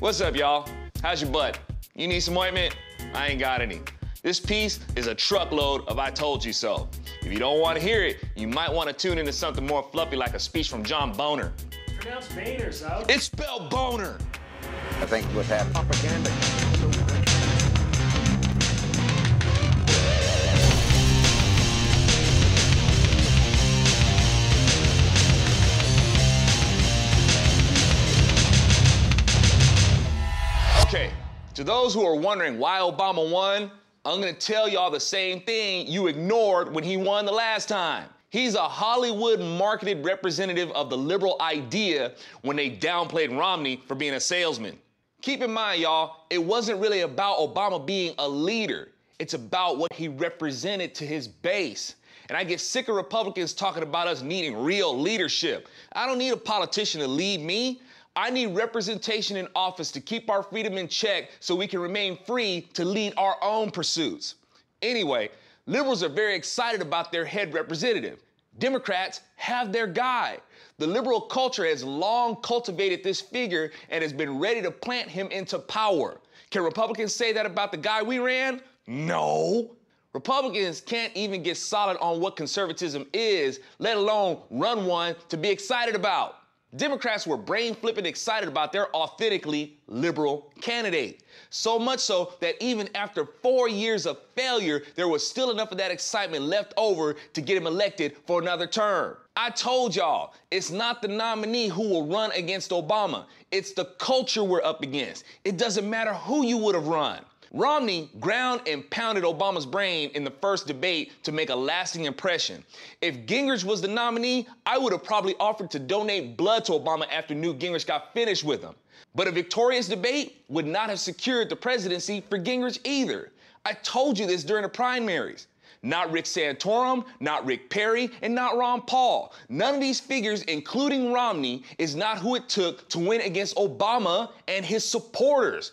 What's up, y'all? How's your butt? You need some ointment? I ain't got any. This piece is a truckload of I told you so. If you don't want to hear it, you might want to tune into something more fluffy like a speech from John Boner. Pronounced Boehner, so. It's spelled Boner. I think what's happening. Propaganda. Okay, to those who are wondering why Obama won, I'm gonna tell y'all the same thing you ignored when he won the last time. He's a Hollywood marketed representative of the liberal idea when they downplayed Romney for being a salesman. Keep in mind, y'all, it wasn't really about Obama being a leader. It's about what he represented to his base. And I get sick of Republicans talking about us needing real leadership. I don't need a politician to lead me. I need representation in office to keep our freedom in check so we can remain free to lead our own pursuits. Anyway, liberals are very excited about their head representative. Democrats have their guy. The liberal culture has long cultivated this figure and has been ready to plant him into power. Can Republicans say that about the guy we ran? No. Republicans can't even get solid on what conservatism is, let alone run one to be excited about. Democrats were brain-flipping excited about their authentically liberal candidate. So much so that even after 4 years of failure, there was still enough of that excitement left over to get him elected for another term. I told y'all, it's not the nominee who will run against Obama. It's the culture we're up against. It doesn't matter who you would have run. Romney ground and pounded Obama's brain in the first debate to make a lasting impression. If Gingrich was the nominee, I would have probably offered to donate blood to Obama after Newt Gingrich got finished with him. But a victorious debate would not have secured the presidency for Gingrich either. I told you this during the primaries. Not Rick Santorum, not Rick Perry, and not Ron Paul. None of these figures, including Romney, is not who it took to win against Obama and his supporters.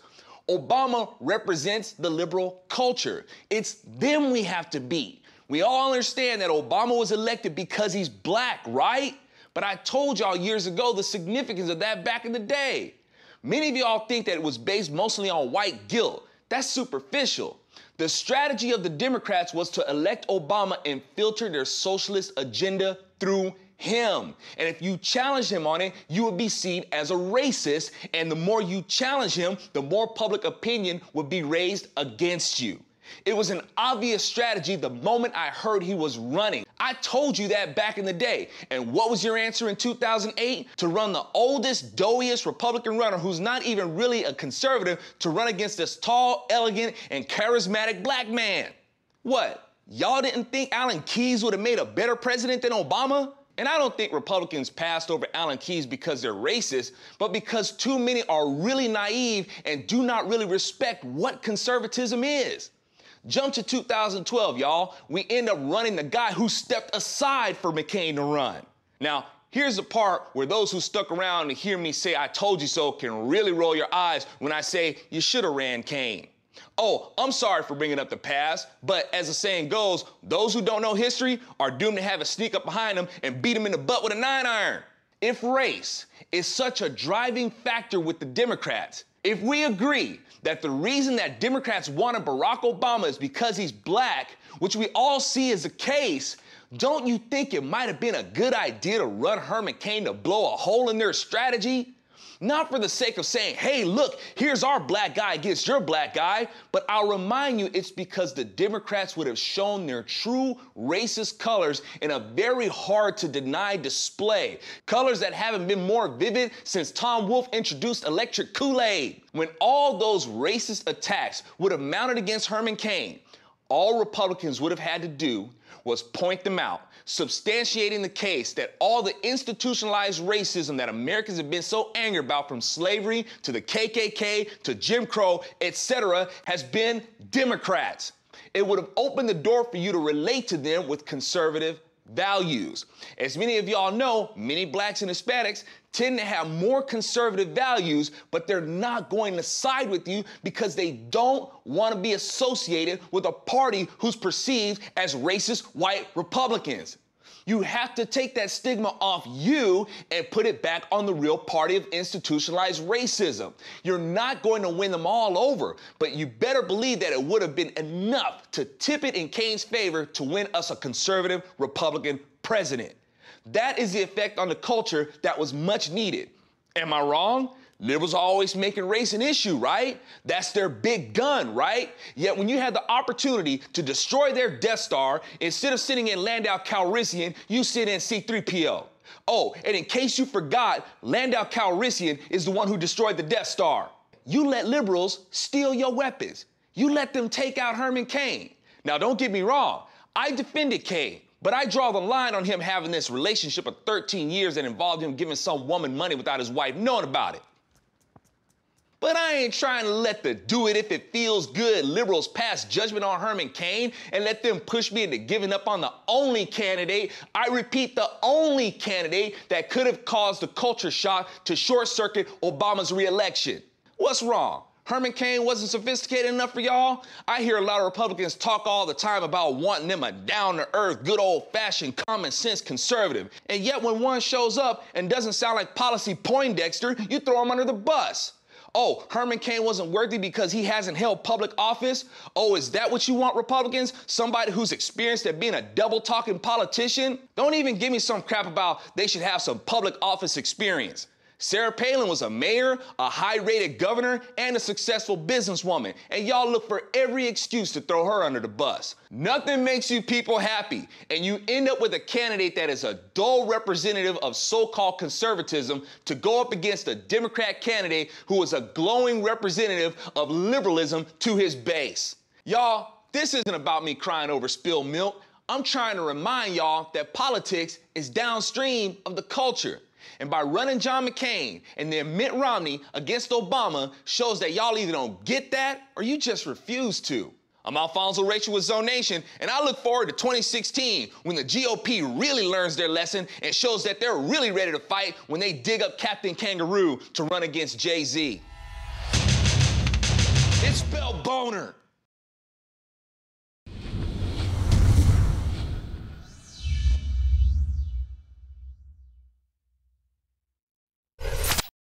Obama represents the liberal culture. It's them we have to beat. We all understand that Obama was elected because he's black, right? But I told y'all years ago the significance of that back in the day. Many of y'all think that it was based mostly on white guilt. That's superficial. The strategy of the Democrats was to elect Obama and filter their socialist agenda through him. And if you challenge him on it, you would be seen as a racist. And the more you challenge him, the more public opinion would be raised against you. It was an obvious strategy the moment I heard he was running. I told you that back in the day. And what was your answer in 2008? To run the oldest, doughiest Republican runner who's not even really a conservative to run against this tall, elegant, and charismatic black man. What? Y'all didn't think Alan Keyes would have made a better president than Obama? And I don't think Republicans passed over Alan Keyes because they're racist, but because too many are really naive and do not really respect what conservatism is. Jump to 2012, y'all. We end up running the guy who stepped aside for McCain to run. Now, here's the part where those who stuck around to hear me say I told you so can really roll your eyes when I say you should have ran Cain. Oh, I'm sorry for bringing up the past, but as the saying goes, those who don't know history are doomed to have it sneak up behind them and beat them in the butt with a 9-iron. If race is such a driving factor with the Democrats, if we agree that the reason that Democrats wanted Barack Obama is because he's black, which we all see as the case, don't you think it might have been a good idea to run Herman Cain to blow a hole in their strategy? Not for the sake of saying, hey, look, here's our black guy against your black guy, but I'll remind you it's because the Democrats would have shown their true racist colors in a very hard to deny display. Colors that haven't been more vivid since Tom Wolfe introduced electric Kool-Aid. When all those racist attacks would have mounted against Herman Cain, all Republicans would have had to do was point them out, substantiating the case that all the institutionalized racism that Americans have been so angry about, from slavery to the KKK to Jim Crow, etc., has been Democrats. It would have opened the door for you to relate to them with conservative values. As many of y'all know, many blacks and Hispanics tend to have more conservative values, but they're not going to side with you because they don't want to be associated with a party who's perceived as racist white Republicans. You have to take that stigma off you and put it back on the real party of institutionalized racism. You're not going to win them all over, but you better believe that it would have been enough to tip it in Cain's favor to win us a conservative Republican president. That is the effect on the culture that was much needed. Am I wrong? Liberals are always making race an issue, right? That's their big gun, right? Yet when you had the opportunity to destroy their Death Star, instead of sitting in Landau Calrissian, you sit in C-3PO. Oh, and in case you forgot, Landau Calrissian is the one who destroyed the Death Star. You let liberals steal your weapons. You let them take out Herman Cain. Now, don't get me wrong. I defended Cain, but I draw the line on him having this relationship of 13 years that involved him giving some woman money without his wife knowing about it. But I ain't trying to let the do it if it feels good liberals pass judgment on Herman Cain and let them push me into giving up on the only candidate, I repeat, the only candidate that could have caused the culture shock to short-circuit Obama's reelection. What's wrong? Herman Cain wasn't sophisticated enough for y'all? I hear a lot of Republicans talk all the time about wanting them a down-to-earth, good old-fashioned, common-sense conservative. And yet when one shows up and doesn't sound like Policy Poindexter, you throw him under the bus. Oh, Herman Cain wasn't worthy because he hasn't held public office? Oh, is that what you want, Republicans? Somebody who's experienced at being a double-talking politician? Don't even give me some crap about they should have some public office experience. Sarah Palin was a mayor, a high-rated governor, and a successful businesswoman, and y'all look for every excuse to throw her under the bus. Nothing makes you people happy, and you end up with a candidate that is a dull representative of so-called conservatism to go up against a Democrat candidate who is a glowing representative of liberalism to his base. Y'all, this isn't about me crying over spilled milk. I'm trying to remind y'all that politics is downstream of the culture. And by running John McCain and then Mitt Romney against Obama shows that y'all either don't get that or you just refuse to. I'm AlfonZo Rachel with ZoNation, and I look forward to 2016 when the GOP really learns their lesson and shows that they're really ready to fight when they dig up Captain Kangaroo to run against Jay-Z. It's spelled boner.